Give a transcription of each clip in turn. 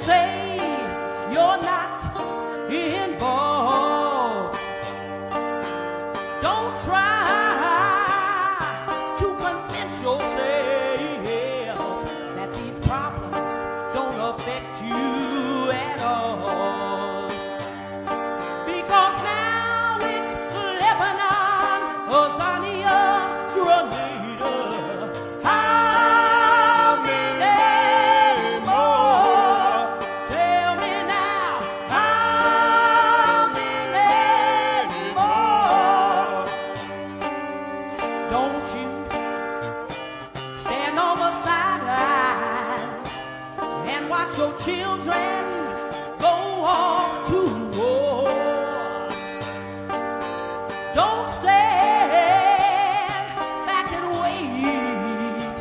say you're not involved. Don't try to convince yourself that these problems don't affect you at all. Because now it's Lebanon, Azania, Grenada. How many more? Tell me now, how many more? Don't you stand on the sidelines and watch your children go off to war. Don't stand back and wait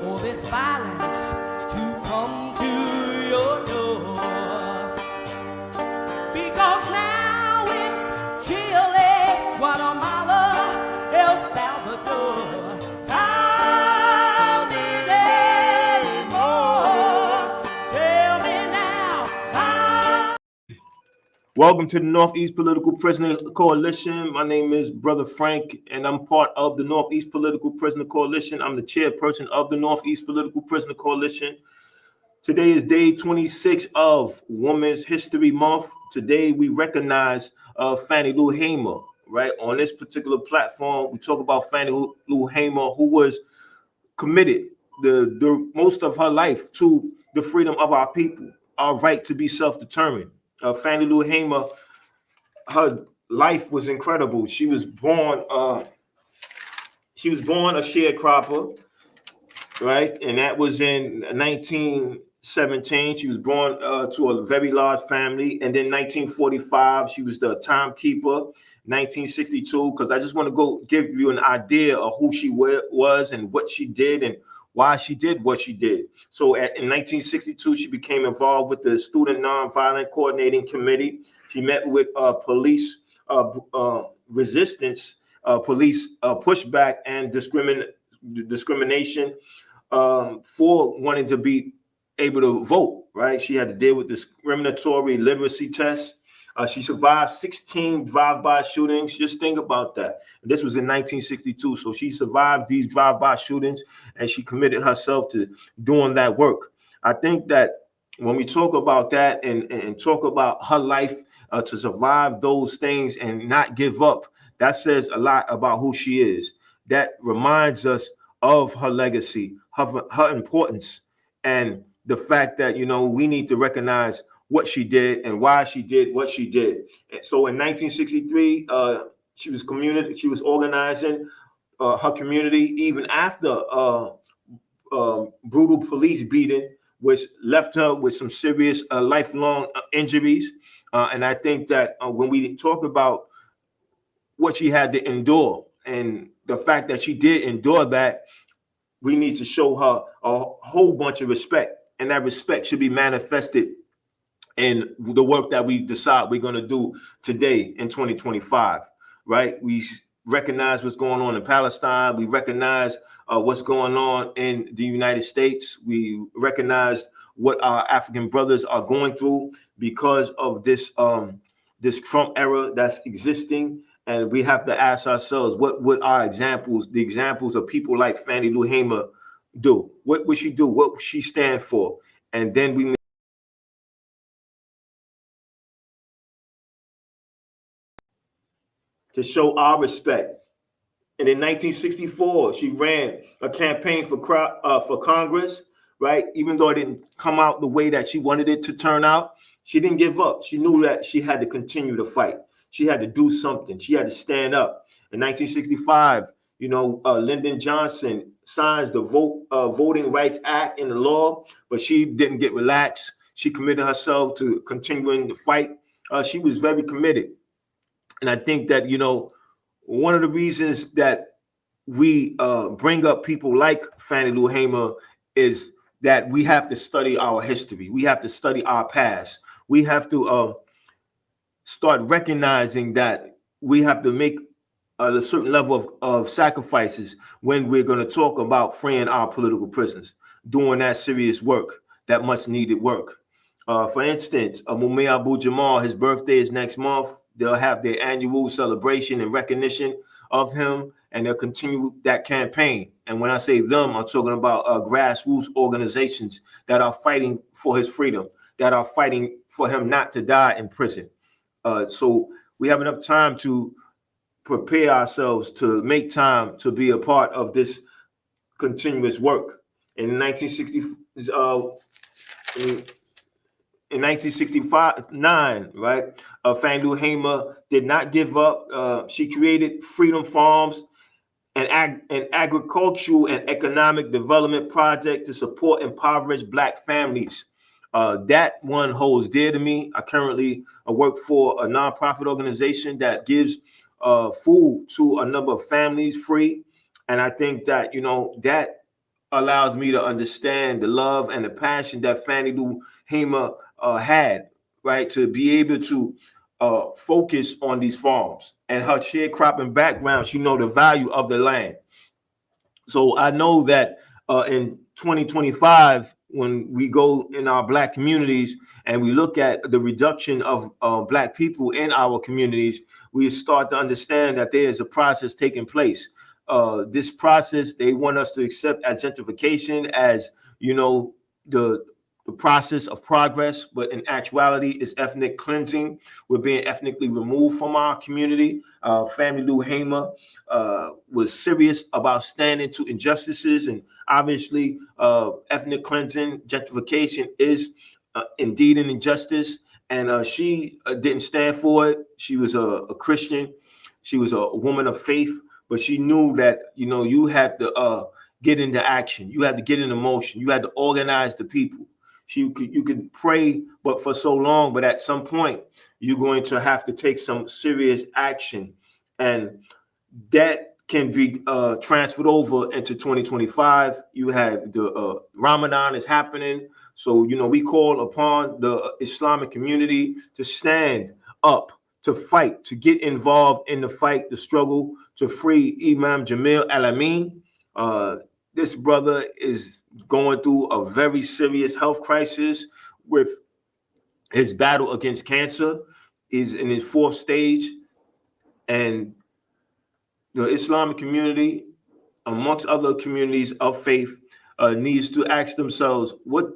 for this violence to come to your door. Because now it's Chile, Guatemala, El Salvador. How many more? Tell me now. How Welcome to the Northeast Political Prisoner Coalition. My name is Brother Frank, and I'm part of the Northeast Political Prisoner Coalition. I'm the chairperson of the Northeast Political Prisoner Coalition. Today is day 26 of Women's History Month. Today we recognize Fannie Lou Hamer, right? On this particular platform, we talk about Fannie Lou Hamer, who was committed the most of her life to the freedom of our people, our right to be self-determined. Fannie Lou Hamer, her life was incredible. She was born a sharecropper, right? And that was in 1917. She was born to a very large family. And then 1945, she was the timekeeper. 1962, because I just want to go give you an idea of who she was and what she did and why she did what she did. So in 1962, she became involved with the Student Nonviolent Coordinating Committee. She met with police resistance, police pushback and discrimination for wanting to be able to vote, right? She had to deal with discriminatory literacy tests. She survived 16 drive-by shootings. Just think about that. And this was in 1962. So she survived these drive-by shootings and she committed herself to doing that work. I think that when we talk about that and talk about her life to survive those things and not give up, that says a lot about who she is. That reminds us of her legacy, her importance, and the fact that, you know, we need to recognize what she did and why she did what she did. And so in 1963, she was organizing her community even after brutal police beating, which left her with some serious lifelong injuries. And I think that when we talk about what she had to endure and the fact that she did endure that, we need to show her a whole bunch of respect. And that respect should be manifested in the work that we decide we're going to do today in 2025, right? We recognize what's going on in Palestine. We recognize what's going on in the United States. We recognize what our African brothers are going through because of this Trump era that's existing. And we have to ask ourselves, what would our examples, the examples of people like Fannie Lou Hamer do? What would she do? What would she stand for? And then we to show our respect. And in 1964, she ran a campaign for Congress, right? Even though it didn't come out the way that she wanted it to turn out, she didn't give up. She knew that she had to continue to fight. She had to do something. She had to stand up. In 1965, you know, Lyndon Johnson signs the Voting Rights Act into law, but she didn't get relaxed. She committed herself to continuing the fight. She was very committed. And I think that, you know, one of the reasons that we bring up people like Fannie Lou Hamer is that we have to study our history. We have to study our past. We have to start recognizing that we have to make a certain level of sacrifices when we're going to talk about freeing our political prisoners, doing that serious work. that much needed work. For instance, Mumia Abu Jamal, his birthday is next month. They'll have their annual celebration and recognition of him, and they'll continue that campaign. And when I say them, I'm talking about grassroots organizations that are fighting for his freedom, that are fighting for him not to die in prison. So we have enough time to prepare ourselves to make time to be a part of this continuous work. In 1969, right? Fannie Lou Hamer did not give up. She created Freedom Farms, an agricultural and economic development project to support impoverished Black families. That one holds dear to me. I currently work for a nonprofit organization that gives food to a number of families free. And I think that, that allows me to understand the love and the passion that Fannie Lou Hamer had, right, to be able to focus on these farms. And her sharecropping background, she know the value of the land. So I know that in 2025, when we go in our Black communities and we look at the reduction of Black people in our communities, we start to understand that there is a process taking place. This process, they want us to accept as gentrification, as, the process of progress, but in actuality, is ethnic cleansing. We're being ethnically removed from our community. Fannie Lou Hamer was serious about standing to injustices, and obviously, ethnic cleansing, gentrification is indeed an injustice. And she didn't stand for it. She was a Christian. She was a woman of faith, but she knew that, you had to get into action. You had to get into motion. You had to organize the people. You could pray, but for so long, but at some point, you're going to have to take some serious action. And that can be transferred over into 2025. You have the Ramadan is happening. So, we call upon the Islamic community to stand up, to fight, to get involved in the fight, the struggle to free Imam Jamil Al-Amin. This brother is going through a very serious health crisis with his battle against cancer. He's in his 4th stage. And the Islamic community, amongst other communities of faith, needs to ask themselves, what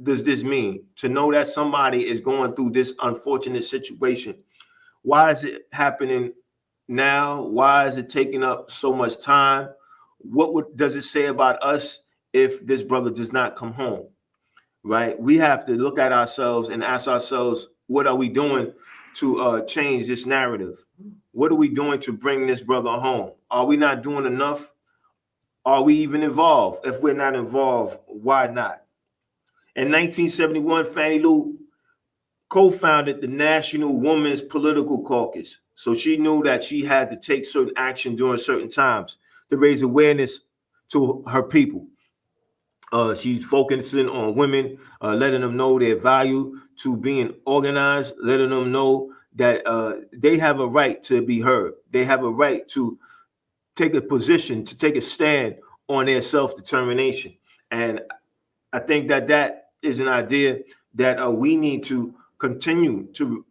does this mean? To know that somebody is going through this unfortunate situation. Why is it happening now? Why is it taking up so much time? What does it say about us if this brother does not come home, right? We have to look at ourselves and ask ourselves, what are we doing to change this narrative? What are we doing to bring this brother home? Are we not doing enough? Are we even involved? If we're not involved, why not? In 1971, Fannie Lou co-founded the National Women's Political Caucus. So she knew that she had to take certain action during certain times to raise awareness to her people. She's focusing on women, letting them know their value to being organized, letting them know that they have a right to be heard. They have a right to take a position, to take a stand on their self-determination. And I think that that is an idea that we need to continue to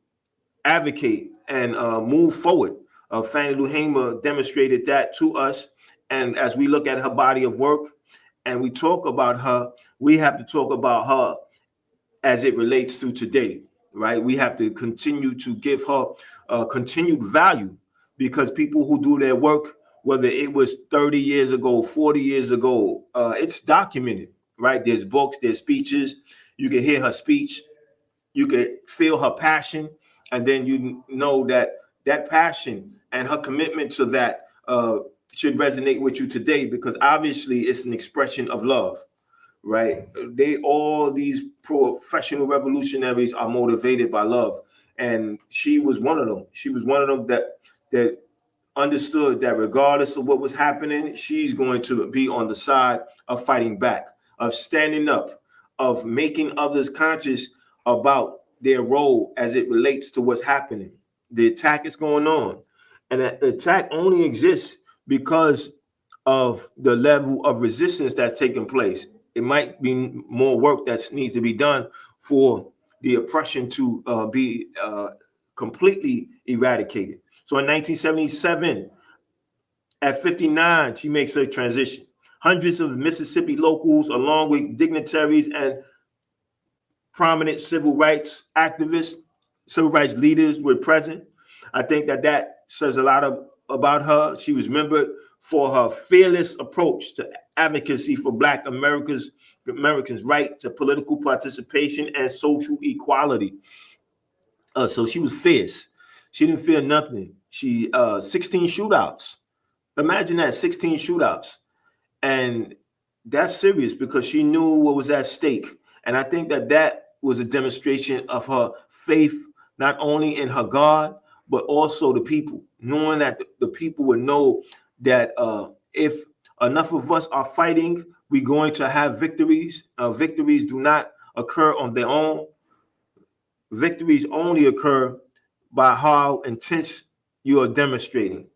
advocate and move forward. Fannie Lou Hamer demonstrated that to us. And as we look at her body of work and we talk about her, we have to talk about her as it relates to today, right? We have to continue to give her continued value, because people who do their work, whether it was 30 years ago, 40 years ago, it's documented, right? There's books, there's speeches. You can hear her speech. You can feel her passion. And then you know that that passion and her commitment to that should resonate with you today, because obviously it's an expression of love, right? All these professional revolutionaries are motivated by love. And she was one of them. She was one of them that understood that regardless of what was happening, she's going to be on the side of fighting back, of standing up, of making others conscious about their role as it relates to what's happening. The attack is going on. And that attack only exists because of the level of resistance that's taking place. it might be more work that needs to be done for the oppression to be completely eradicated. So in 1977, at 59, she makes her transition. Hundreds of Mississippi locals, along with dignitaries and prominent civil rights activists, civil rights leaders were present. I think that says a lot about her. She was remembered for her fearless approach to advocacy for Black Americans' right to political participation and social equality. So she was fierce. She didn't fear nothing. She 16 shootouts. Imagine that, 16 shootouts. And that's serious because she knew what was at stake. And I think that was a demonstration of her faith, not only in her God, but also the people, knowing that the people would know that if enough of us are fighting, we're going to have victories. Victories do not occur on their own. Victories only occur by how intense you are demonstrating.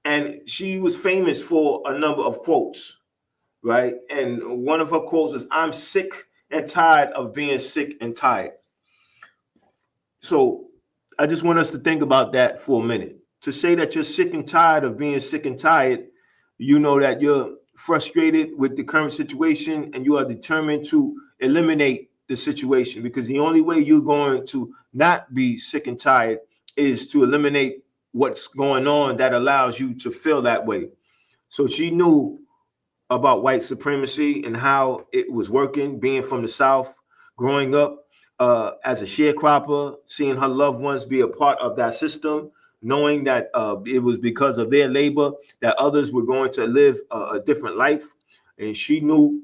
And she was famous for a number of quotes, right? And one of her quotes is, "I'm sick and tired of being sick and tired." So I just want us to think about that for a minute. To say that you're sick and tired of being sick and tired, you know that you're frustrated with the current situation and you are determined to eliminate the situation, because the only way you're going to not be sick and tired is to eliminate what's going on that allows you to feel that way. So she knew about white supremacy and how it was working, being from the South, growing up as a sharecropper, seeing her loved ones be a part of that system, knowing that it was because of their labor that others were going to live a different life. And she knew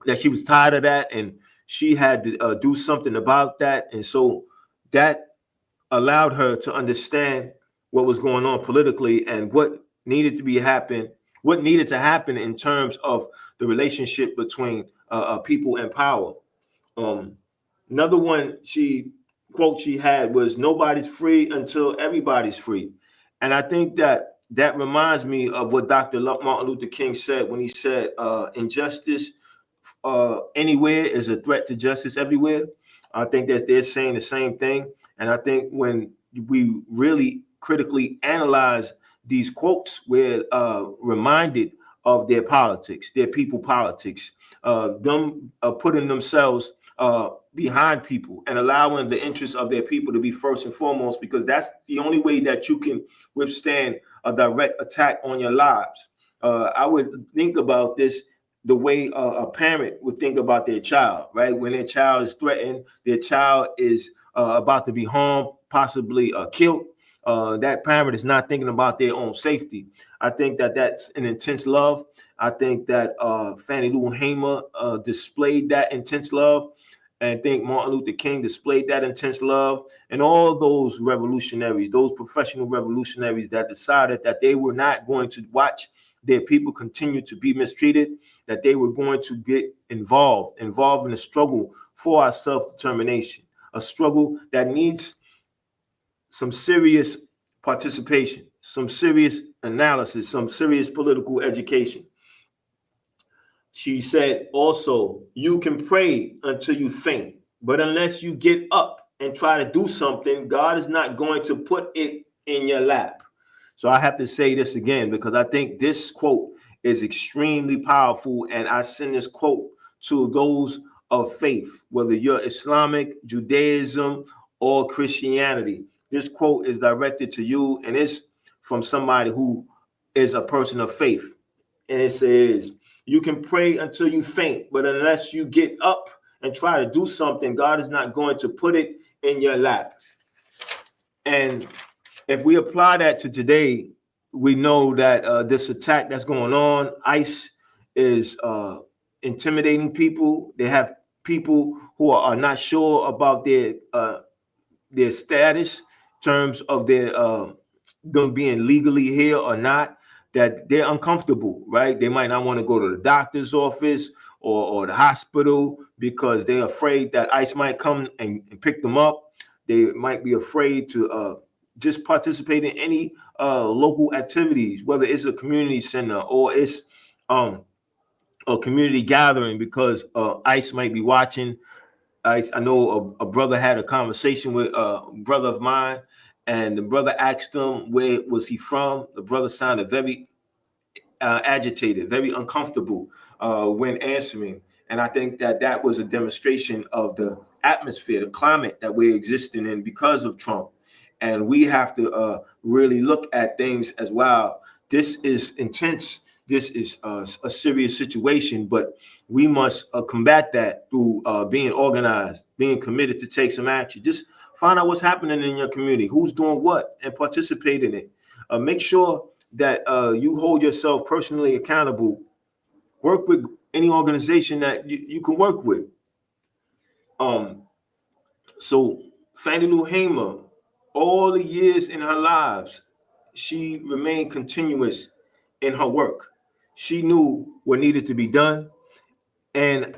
that she was tired of that and she had to do something about that. And so that allowed her to understand what was going on politically and what needed to happen in terms of the relationship between people and power. Another one quote she had was, "Nobody's free until everybody's free." And I think that reminds me of what Dr. Martin Luther King said when he said, injustice anywhere is a threat to justice everywhere. I think that they're saying the same thing. And I think when we really critically analyze these quotes, we're reminded of their politics, their people politics, them putting themselves behind people and allowing the interests of their people to be first and foremost, because that's the only way that you can withstand a direct attack on your lives. I would think about this the way a parent would think about their child, right? When their child is threatened, their child is about to be harmed, possibly killed. That parent is not thinking about their own safety. I think that's an intense love. I think that Fannie Lou Hamer displayed that intense love. And I think Martin Luther King displayed that intense love. And all those revolutionaries, those professional revolutionaries that decided that they were not going to watch their people continue to be mistreated, that they were going to get involved in a struggle for our self-determination, a struggle that needs some serious participation, some serious analysis, some serious political education. She said also, "You can pray until you faint, but unless you get up and try to do something, God is not going to put it in your lap." So I have to say this again because I think this quote is extremely powerful, and I send this quote to those of faith, whether you're Islamic, Judaism, or Christianity. This quote is directed to you, and it's from somebody who is a person of faith. And it says, "You can pray until you faint, but unless you get up and try to do something, God is not going to put it in your lap." And if we apply that to today, we know that this attack that's going on, ICE is intimidating people. They have people who are not sure about their status in terms of them being legally here or not, that they're uncomfortable, right? They might not want to go to the doctor's office or the hospital because they're afraid that ICE might come and pick them up. They might be afraid to just participate in any local activities, whether it's a community center or it's a community gathering because ICE might be watching. I know a brother had a conversation with a brother of mine, and the brother asked him where was he from. The brother sounded very agitated, very uncomfortable when answering. And I think that that was a demonstration of the atmosphere, the climate that we're existing in because of Trump. And we have to really look at things as well. This is intense. This is a serious situation, but we must combat that through being organized, being committed to take some action. Just find out what's happening in your community, who's doing what, and participate in it. Make sure that you hold yourself personally accountable. Work with any organization that you can work with. So Fannie Lou Hamer, all the years in her lives, she remained continuous in her work. She knew what needed to be done. And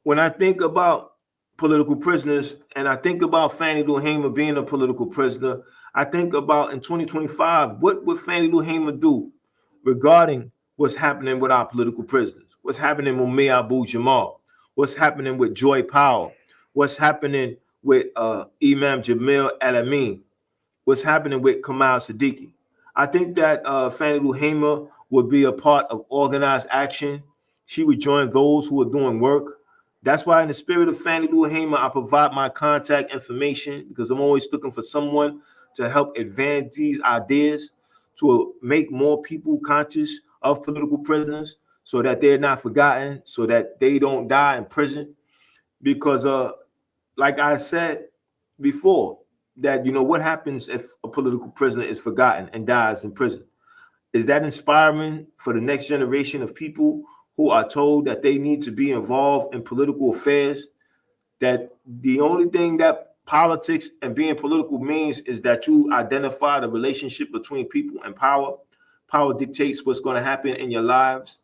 when I think about political prisoners and I think about Fannie Lou Hamer being a political prisoner, I think about in 2025, what would Fannie Lou Hamer do regarding what's happening with our political prisoners? What's happening with Mia Abu Jamal? What's happening with Joy Powell? What's happening with Imam Jamil Al-Amin? What's happening with Kamal Siddiqui? I think that Fannie Lou Hamer would be a part of organized action. She would join those who are doing work. That's why, in the spirit of Fannie Lou Hamer, I provide my contact information because I'm always looking for someone to help advance these ideas to make more people conscious of political prisoners so that they're not forgotten, so that they don't die in prison. Because, like I said before, that what happens if a political prisoner is forgotten and dies in prison? Is that inspiring for the next generation of people who are told that they need to be involved in political affairs? That the only thing that politics and being political means is that you identify the relationship between people and power. Power dictates what's going to happen in your lives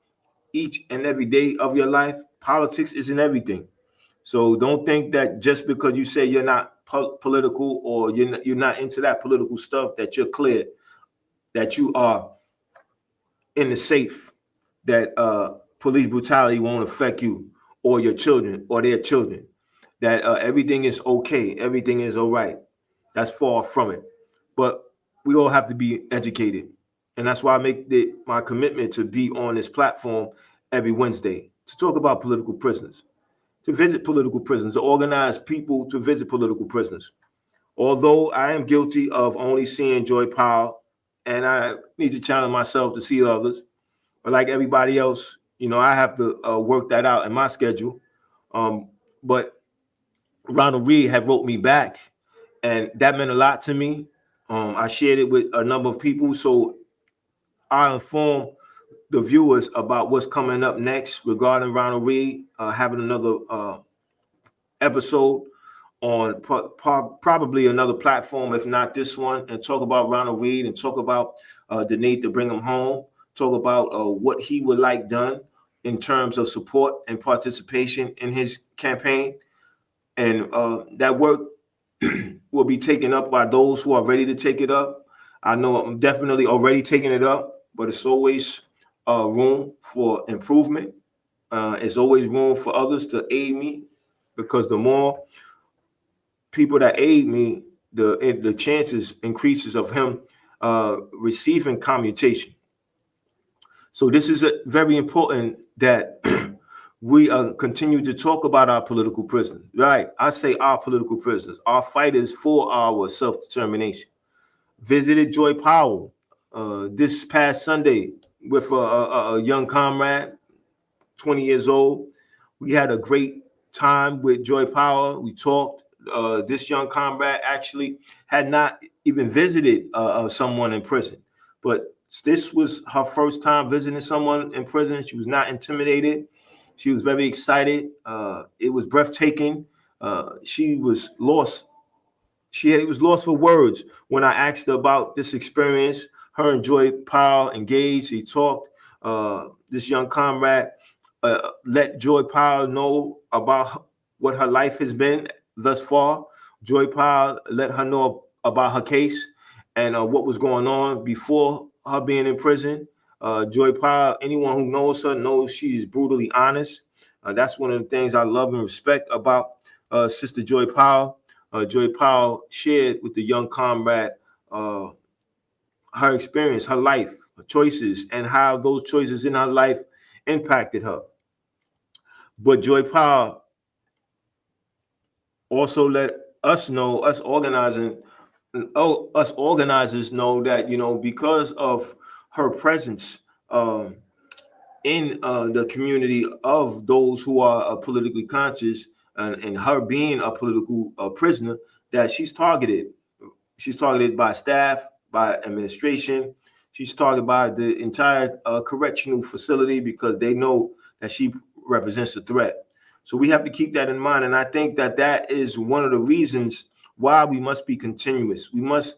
each and every day of your life. Politics isn't everything. So don't think that just because you say you're not political or you're not into that political stuff that you're clear, that you are in the safe, that police brutality won't affect you or your children or their children, that everything is okay, everything is all right. That's far from it. But we all have to be educated. And that's why I make my commitment to be on this platform every Wednesday to talk about political prisoners, to visit political prisoners, to organize people to visit political prisoners. Although I am guilty of only seeing Joy Powell, and I need to challenge myself to see others, but like everybody else, I have to work that out in my schedule. But Ronald Reed had wrote me back, and that meant a lot to me. I shared it with a number of people, so I inform the viewers about what's coming up next regarding Ronald Reed having another episode on probably another platform, if not this one, and talk about Ronald Reed and talk about the need to bring him home, talk about what he would like done in terms of support and participation in his campaign. And that work will be taken up by those who are ready to take it up. I know I'm definitely already taking it up, but it's always room for improvement. It's always room for others to aid me, because the more people that aid me, the chances increases of him receiving commutation. So this is very important that we continue to talk about our political prisoners. Right? I say our political prisoners, our fighters for our self-determination. Visited Joy Powell this past Sunday with a young comrade, 20 years old. We had a great time with Joy Powell. We talked. This young comrade actually had not even visited someone in prison, but this was her first time visiting someone in prison. She was not intimidated. She was very excited. It was breathtaking. She was lost. She was lost for words when I asked her about this experience. Her and Joy Powell engaged. He talked. This young comrade let Joy Powell know about what her life has been thus far. Joy Powell let her know about her case and what was going on before her being in prison. Joy Powell, anyone who knows her knows she is brutally honest. That's one of the things I love and respect about Sister Joy Powell. Joy Powell shared with the young comrade her experience, her life, her choices, and how those choices in her life impacted her. But Joy Powell also let us know, us organizers know that, because of her presence in the community of those who are politically conscious, and her being a political prisoner, that she's targeted. She's targeted by staff, by administration. She's targeted by the entire correctional facility because they know that she represents a threat. So we have to keep that in mind. And I think that that is one of the reasons why we must be continuous. We must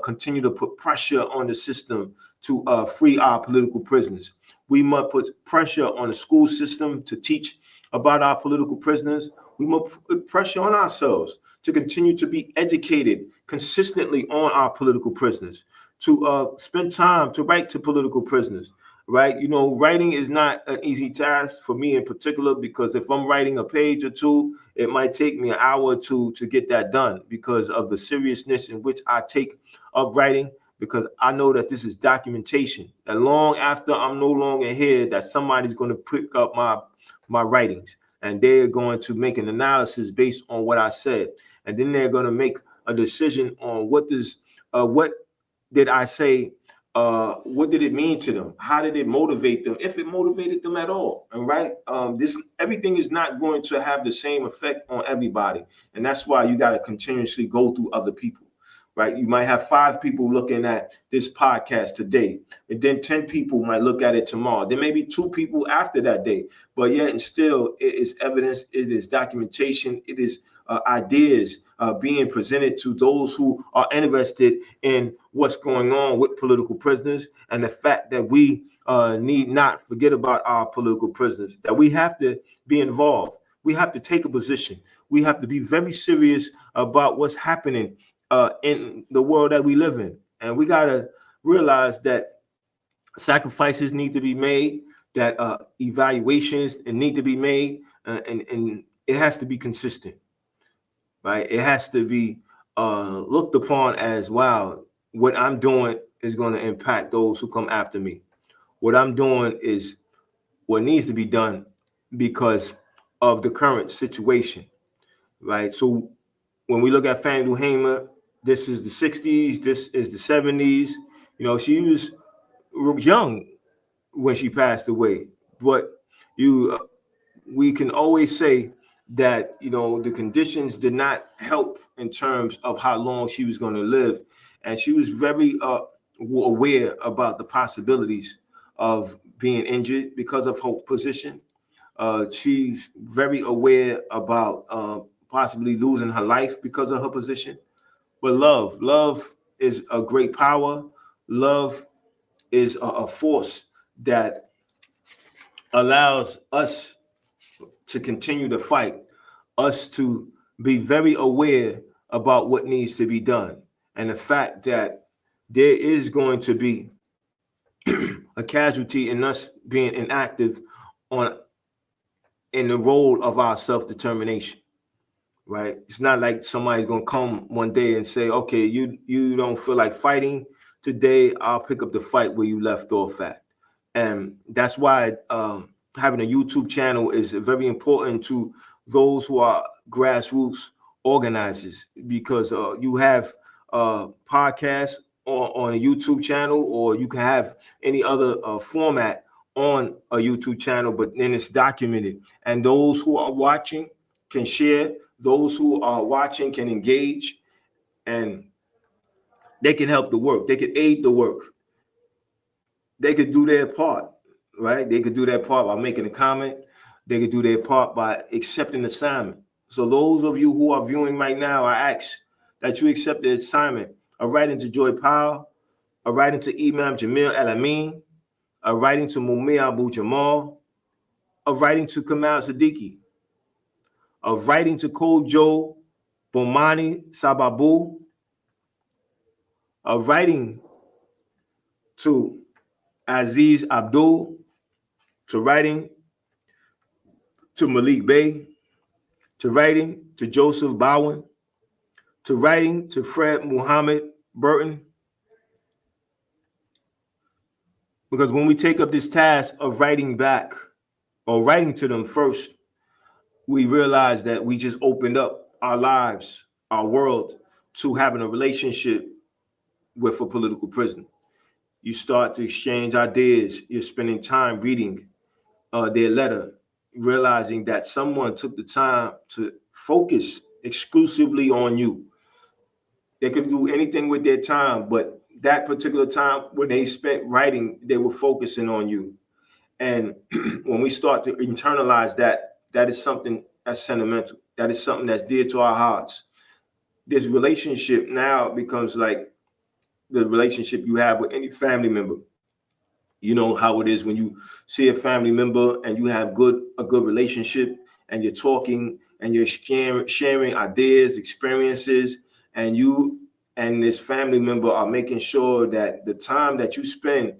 continue to put pressure on the system to free our political prisoners. We must put pressure on the school system to teach about our political prisoners. We must put pressure on ourselves to continue to be educated consistently on our political prisoners, to spend time to write to political prisoners, right? Writing is not an easy task for me in particular, because if I'm writing a page or two, it might take me an hour or two to get that done because of the seriousness in which I take up writing, because I know that this is documentation, that long after I'm no longer here, that somebody's going to pick up my writings, and they're going to make an analysis based on what I said, and then they're going to make a decision on what did I say, what did it mean to them, how did it motivate them, if it motivated them at all. And right, this everything is not going to have the same effect on everybody, and that's why you got to continuously go through other people. Right, you might have 5 people looking at this podcast today, and then 10 people might look at it tomorrow. There may be 2 people after that day, but yet and still, it is evidence, it is documentation, it is ideas being presented to those who are interested in what's going on with political prisoners, and the fact that we need not forget about our political prisoners, that we have to be involved. We have to take a position. We have to be very serious about what's happening in the world that we live in. And we got to realize that sacrifices need to be made, that evaluations need to be made, and it has to be consistent, right? It has to be looked upon as, wow, what I'm doing is going to impact those who come after me. What I'm doing is what needs to be done because of the current situation, right? So when we look at Fannie Lou Hamer, this is the 60s, this is the 70s. She was young when she passed away, but we can always say that the conditions did not help in terms of how long she was going to live, and she was very aware about the possibilities of being injured because of her position. She's very aware about possibly losing her life because of her position. But love is a great power. Love is a force that allows us to continue to fight, us to be very aware about what needs to be done, and the fact that there is going to be a casualty in us being inactive in the role of our self-determination. Right? It's not like somebody's gonna come one day and say, okay, you don't feel like fighting today, I'll pick up the fight where you left off at. And that's why having a YouTube channel is very important to those who are grassroots organizers, because you have podcasts on a YouTube channel, or you can have any other format on a YouTube channel, but then it's documented, and those who are watching can share. Those who are watching can engage, and they can help the work. They can aid the work. They could do their part, right? They could do their part by making a comment. They could do their part by accepting the assignment. So those of you who are viewing right now, I ask that you accept the assignment of writing to Joy Powell, of writing to Imam Jamil El-Amin, of writing to Mumia Abu Jamal, of writing to Kamal Siddiqui, of writing to Kojo Bomani Sababu, of writing to Aziz Abdul, to writing to Malik Bey, to writing to Joseph Bowen, to writing to Fred Muhammad Burton. Because when we take up this task of writing back or writing to them first, we realize that we just opened up our lives, our world, to having a relationship with a political prisoner. You start to exchange ideas. You're spending time reading their letter, realizing that someone took the time to focus exclusively on you. They could do anything with their time, but that particular time when they spent writing, they were focusing on you. And when we start to internalize that, that is something that's sentimental. That is something that's dear to our hearts. This relationship now becomes like the relationship you have with any family member. You know how it is when you see a family member and you have a good relationship, and you're talking and you're sharing ideas, experiences, and you and this family member are making sure that the time that you spend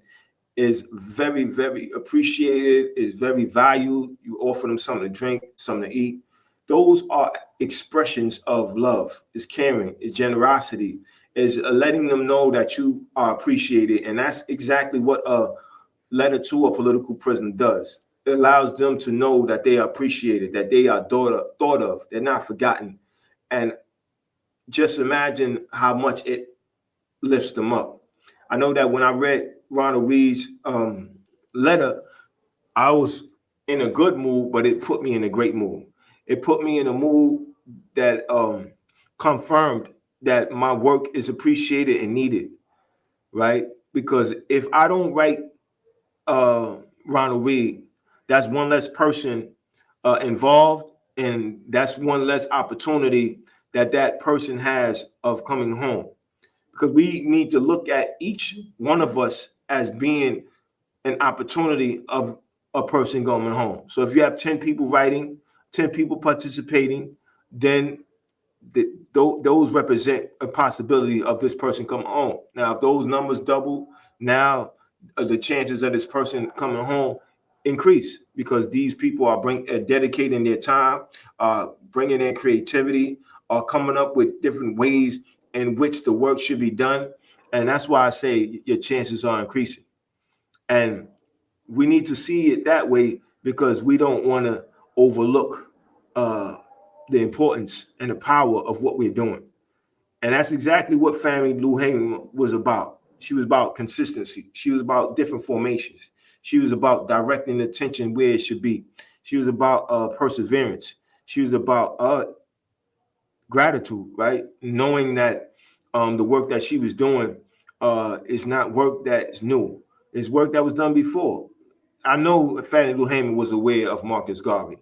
is very, very appreciated, is very valued. You offer them something to drink, something to eat. Those are expressions of love. It's caring, it's generosity, is letting them know that you are appreciated. And that's exactly what a letter to a political prisoner does. It allows them to know that they are appreciated, that they are thought of, they're not forgotten. And just imagine how much it lifts them up. I know that when I read Ronald Reed's letter, I was in a good mood, but it put me in a great mood. It put me in a mood that confirmed that my work is appreciated and needed, right? Because if I don't write Ronald Reed, that's one less person involved, and that's one less opportunity that that person has of coming home. Because we need to look at each one of us as being an opportunity of a person going home. So if you have 10 people writing, 10 people participating, then those represent a possibility of this person coming home. Now, if those numbers double, now the chances of this person coming home increase, because these people are dedicating their time, bringing in creativity, are coming up with different ways in which the work should be done. And that's why I say your chances are increasing. And we need to see it that way, because we don't want to overlook the importance and the power of what we're doing. And that's exactly what Fannie Lou Hamer was about. She was about consistency. She was about different formations. She was about directing attention where it should be. She was about perseverance. She was about gratitude, right? Knowing that the work that she was doing is not work that's new. It's work that was done before. I know Fannie Lou Hamer was aware of Marcus Garvey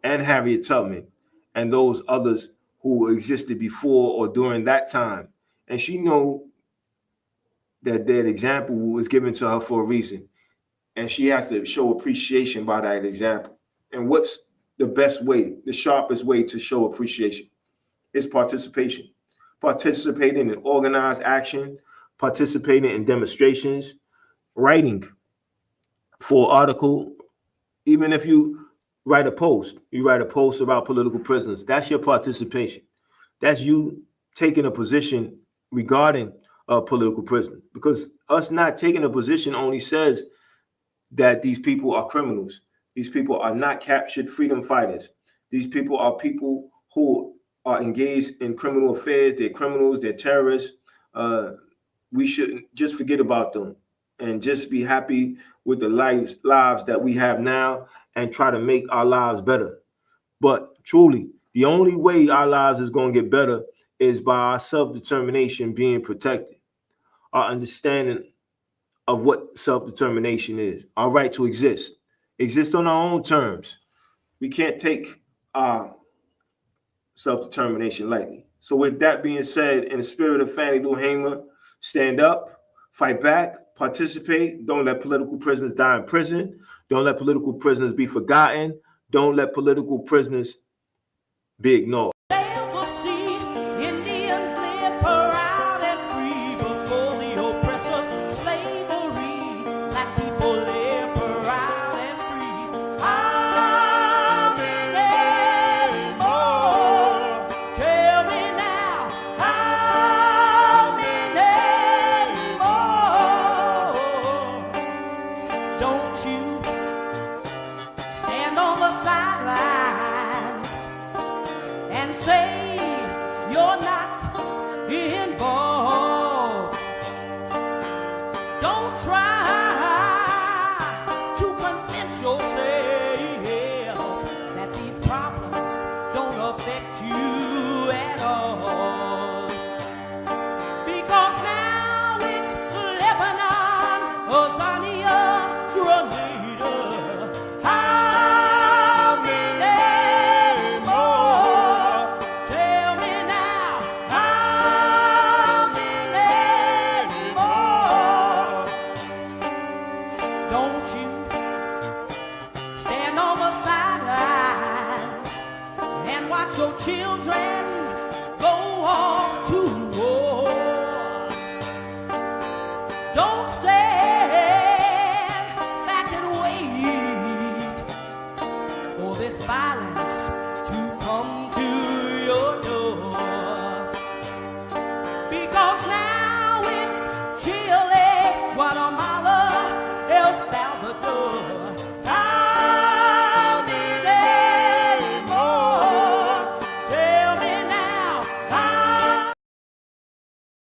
and Harriet Tubman and those others who existed before or during that time. And she knew that that example was given to her for a reason. And she has to show appreciation by that example. And what's the best way, the sharpest way to show appreciation? Is participation. Participating in organized action, participating in demonstrations, writing for an article. Even if you write a post about political prisoners, that's your participation. That's you taking a position regarding a political prisoner. Because us not taking a position only says that these people are criminals. These people are not captured freedom fighters. These people are people who are engaged in criminal affairs. They're criminals, they're terrorists. We shouldn't just forget about them and just be happy with the lives that we have now and try to make our lives better. But truly, the only way our lives is going to get better is by our self-determination being protected, our understanding of what self-determination is, our right to exist on our own terms. We can't take our self-determination lightly. So with that being said, in the spirit of Fannie Lou Hamer, stand up, fight back, participate. Don't let political prisoners die in prison. Don't let political prisoners be forgotten. Don't let political prisoners be ignored. Ever see Indians live proud and free before the oppressors' slavery? Black people in